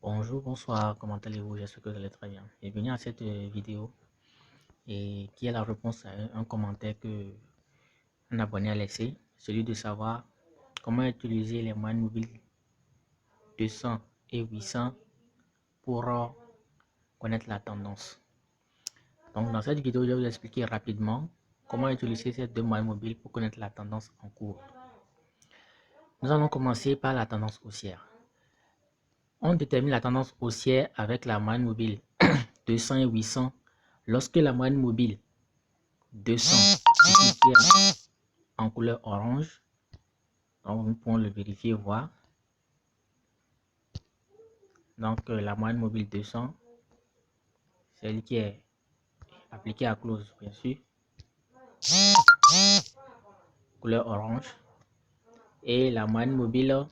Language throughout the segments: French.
Bonjour, bonsoir, comment allez-vous? J'espère que vous allez très bien. Bienvenue à cette vidéo et qui est la réponse à un commentaire que un abonné a laissé, celui de savoir comment utiliser les moyennes mobiles 200 et 800 pour connaître la tendance. Donc dans cette vidéo, je vais vous expliquer rapidement comment utiliser ces deux moyennes mobiles pour connaître la tendance en cours. Nous allons commencer par la tendance haussière. On détermine la tendance haussière avec la moyenne mobile 200 et 800 lorsque la moyenne mobile 200 ici qui est en couleur orange, donc nous pouvons le vérifier, voir. Donc la moyenne mobile 200, celle qui est appliquée à close, bien sûr, couleur orange, et la moyenne mobile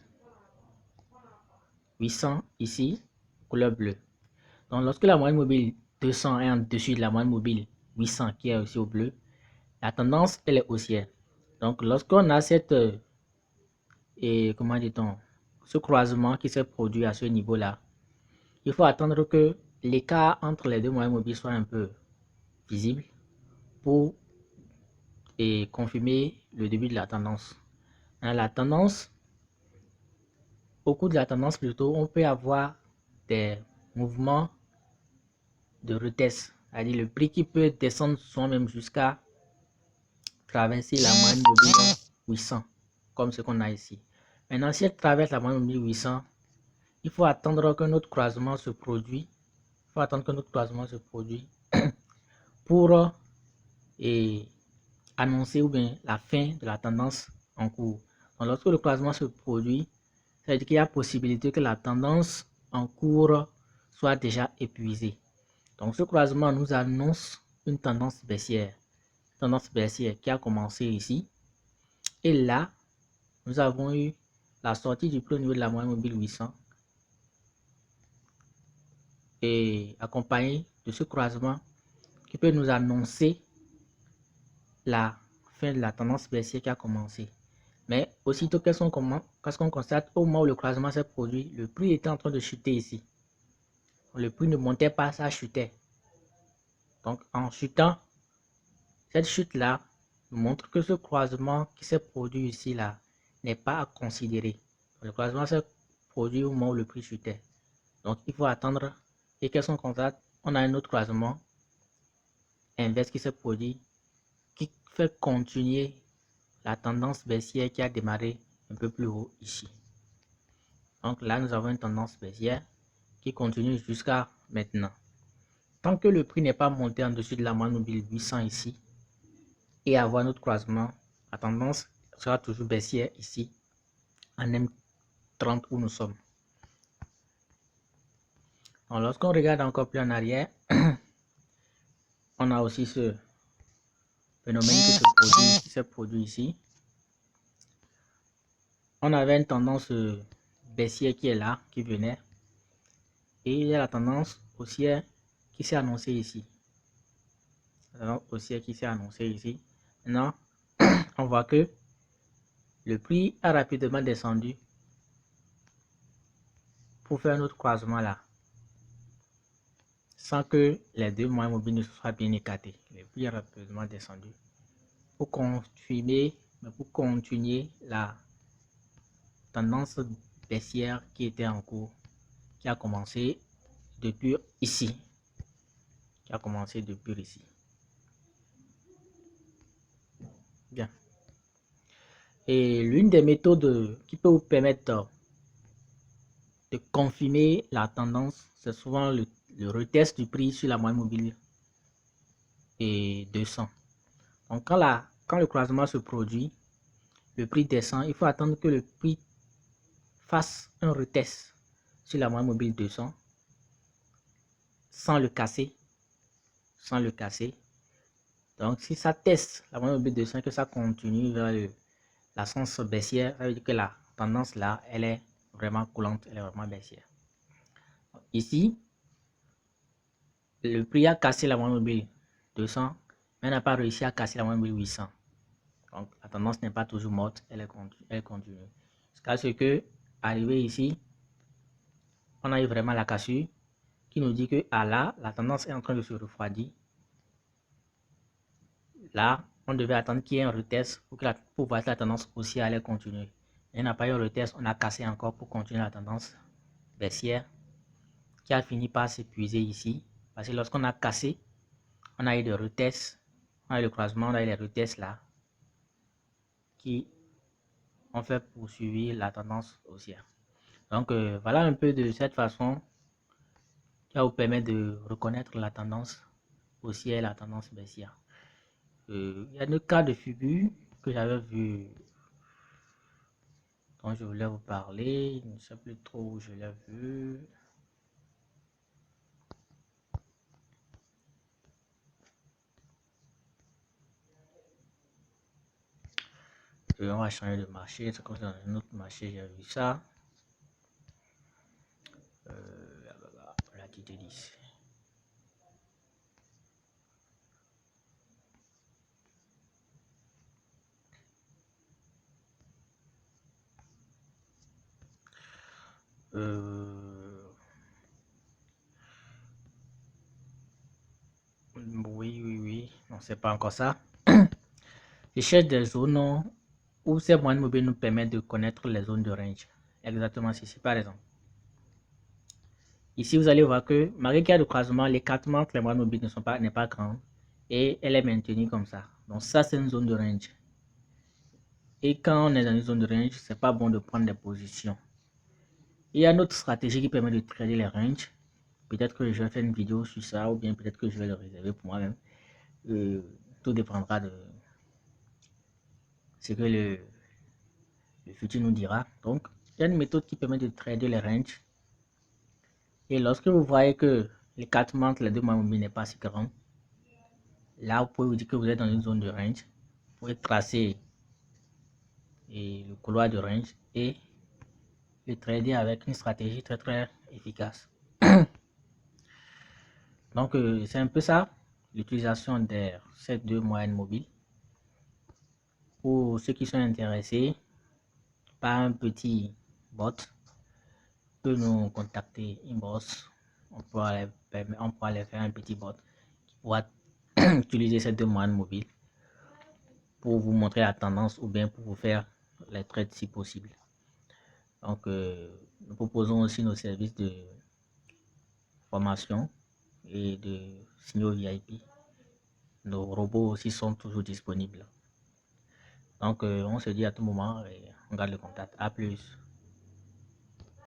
800 ici, couleur bleue. Donc lorsque la moyenne mobile 200 est en dessus de la moyenne mobile 800 qui est aussi au bleu, la tendance elle est haussière. Donc lorsqu'on a cette comment dit-on, ce croisement qui s'est produit à ce niveau-là, il faut attendre que l'écart entre les deux moyennes mobiles soit un peu visible pour confirmer le début de la tendance. La tendance, au cours de la tendance plutôt, on peut avoir des mouvements de retest, c'est-à-dire le prix qui peut descendre soi-même jusqu'à traverser la moyenne mobile 800, comme ce qu'on a ici. Maintenant, si elle traverse la moyenne mobile 800, il faut attendre que notre croisement se produise. Il faut attendre que notre croisement se produise pour annoncer ou bien la fin de la tendance en cours. Donc, lorsque le croisement se produit, ça veut dire qu'il y a possibilité que la tendance en cours soit déjà épuisée. Donc ce croisement nous annonce une tendance baissière qui a commencé ici. Et là, nous avons eu la sortie du prix au niveau de la moyenne mobile 800 et accompagné de ce croisement qui peut nous annoncer la fin de la tendance baissière qui a commencé. Mais aussitôt qu'est-ce qu'on constate au moment où le croisement s'est produit, le prix était en train de chuter ici. Le prix ne montait pas, ça chutait. Donc en chutant, cette chute-là montre que ce croisement qui s'est produit ici là n'est pas à considérer. Le croisement s'est produit au moment où le prix chutait. Donc il faut attendre. Et qu'est-ce qu'on constate? On a un autre croisement inverse qui s'est produit, qui fait continuer la tendance baissière qui a démarré un peu plus haut ici. Donc là, nous avons une tendance baissière qui continue jusqu'à maintenant. Tant que le prix n'est pas monté en dessus de la moyenne mobile 800 ici et avoir notre croisement, la tendance sera toujours baissière ici en M30 où nous sommes. Donc lorsqu'on regarde encore plus en arrière, on a aussi ce phénomène qui s'est produit ici. On avait une tendance baissière qui est là, qui venait, et il y a la tendance haussière qui s'est annoncée ici. La tendance haussière qui s'est annoncée ici. Maintenant, on voit que le prix a rapidement descendu pour faire notre croisement là, sans que les deux moyennes mobiles ne soient bien écartés. Le prix a rapidement descendu pour confirmer, pour continuer la tendance baissière qui était en cours, qui a commencé depuis ici, Bien. Et l'une des méthodes qui peut vous permettre de confirmer la tendance, c'est souvent le retest du prix sur la moyenne mobile et 200. Donc quand le croisement se produit, le prix descend, il faut attendre que le prix fasse un retest sur la moyenne mobile 200 sans le casser. Donc si ça teste la moyenne mobile 200 que ça continue vers la sens baissière, ça veut dire que la tendance là, elle est vraiment coulante, elle est vraiment baissière. Ici, le prix a cassé la moyenne mobile 200, mais n'a pas réussi à casser la moyenne mobile 800. Donc la tendance n'est pas toujours morte, elle continue. Jusqu'à ce que, arrivé ici, on a eu vraiment la cassure qui nous dit que là, la tendance est en train de se refroidir. Là, on devait attendre qu'il y ait un retest pour voir si la tendance haussière allait continuer. Il n'y a pas eu un retest, on a cassé encore pour continuer la tendance baissière qui a fini par s'épuiser ici. Parce que lorsqu'on a cassé, on a eu des retests, on a eu le croisement, on a eu les retests là qui ont fait poursuivre la tendance haussière. Donc voilà un peu de cette façon qui va vous permettre de reconnaître la tendance haussière et la tendance baissière. Il y a deux cas de figure que j'avais vu dont je voulais vous parler. Je ne sais plus trop où je l'ai vu. On va changer de marché. C'est comme ça dans un autre marché, j'ai vu ça. La petite 10. Oui. Non, c'est pas encore ça. Je cherche des zones où ces moyennes mobiles nous permettent de connaître les zones de range. Exactement ici, par exemple. Ici, vous allez voir que malgré qu'il y a le croisement, l'écartement entre les moyennes mobiles n'est pas grand et elle est maintenue comme ça. Donc ça, c'est une zone de range. Et quand on est dans une zone de range, c'est pas bon de prendre des positions. Il y a une autre stratégie qui permet de trader les ranges. Peut-être que je vais faire une vidéo sur ça ou bien peut-être que je vais le réserver pour moi-même. Tout dépendra de ce que le futur nous dira. Donc, il y a une méthode qui permet de trader les ranges. Et lorsque vous voyez que l'écartement entre les deux moyennes mobiles n'est pas si grand, là, vous pouvez vous dire que vous êtes dans une zone de range. Vous pouvez tracer le couloir de range et le trader avec une stratégie très très efficace. Donc, c'est un peu ça, l'utilisation de ces deux moyennes mobiles. Pour ceux qui sont intéressés par un petit bot, peut nous contacter inbox. On pourra les faire un petit bot qui pourra utiliser ces deux moyennes mobiles pour vous montrer la tendance ou bien pour vous faire les trades si possible. Donc, nous proposons aussi nos services de formation et de signaux VIP. Nos robots aussi sont toujours disponibles. Donc, on se dit à tout moment et on garde le contact. À plus.